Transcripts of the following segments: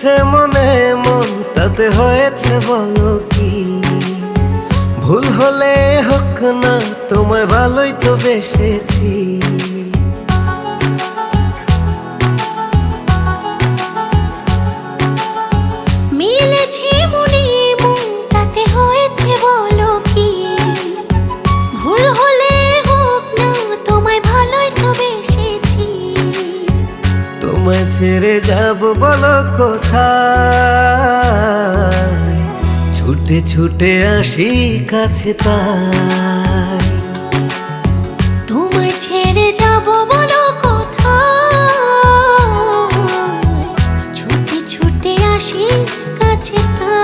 মিলেছে মনে মন তাতে হয়েছে বলো কি? ভুল হলে হোক না তোমায় ভালোই তো বেসেছি। মিলেছে মনে মন তাতে হয়েছে বলো কি? ভুল হলে হোক না তোমায় ভালোই তো বেসেছি। তোমায় ছেড়ে যাব বলো কোথায়? ছুটে ছুটে আসি কাছে তাই। তোমায় ছেড়ে যাব বলো কোথায়? ছুটে ছুটে আসি কাছে তাই।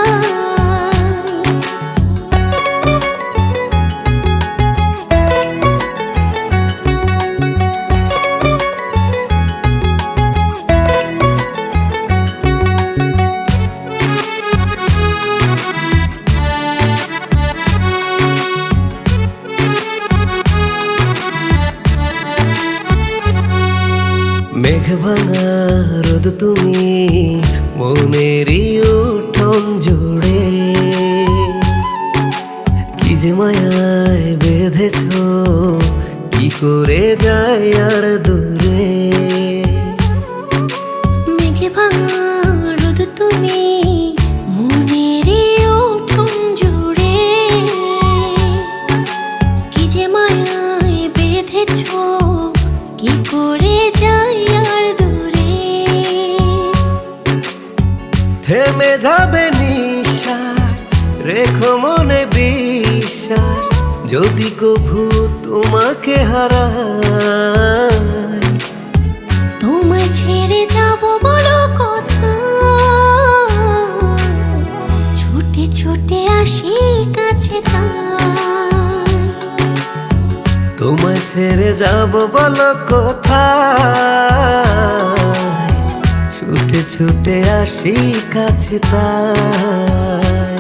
মেঘ ভাঙা রোদ তুমি মনেরই উঠোন জুড়ে, কি যে মায়ায় বেঁধেছ কি করে যায় আর দূরে। মেঘে ভাঙা রোদ তুমি মনেরই উঠোন জুড়ে, কি যে মায়ায় বেঁধেছ কি করে যাই আর দূরে। থেমে যাবে নিঃশ্বাস রেখো মনে বিশ্বাস, যদি কভু তোমাকে হারাই। তোমায় ছেড়ে যাব বলো কোথায়? ছুটে ছুটে আসি কাছে তাই। তোমায় ছেড়ে যাব বলো কোথায়? ছুটে ছুটে আসি কাছে তাই।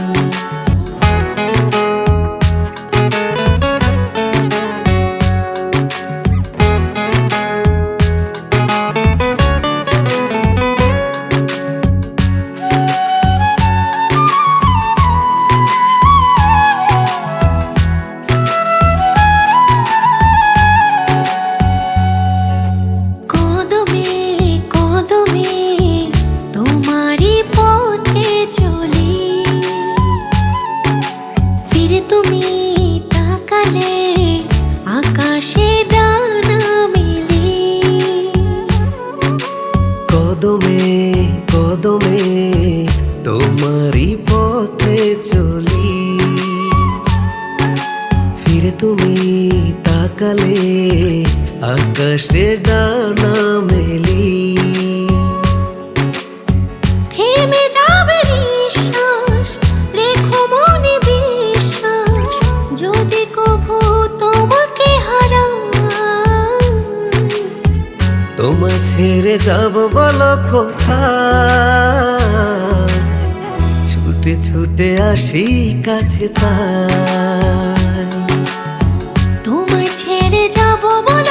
কদমে কদমে তোমারই পথে চলি, ফিরে তুমি তাকালে আকাশে ডানা মেলি। কদমে কদমে তোমারই পথে চলি, ফিরে তুমি তাকালে আকাশে ডানা মেলি। থেমে যাবে নিঃশ্বাস রেখো মনে বিশ্বাস, যদি কভু তোমাকে হারাই। তোমায় ছেড়ে যাব বলো কোথায়? ছুটে ছুটে আসি কাছে তাই। তোমায় ছেড়ে যাব বলো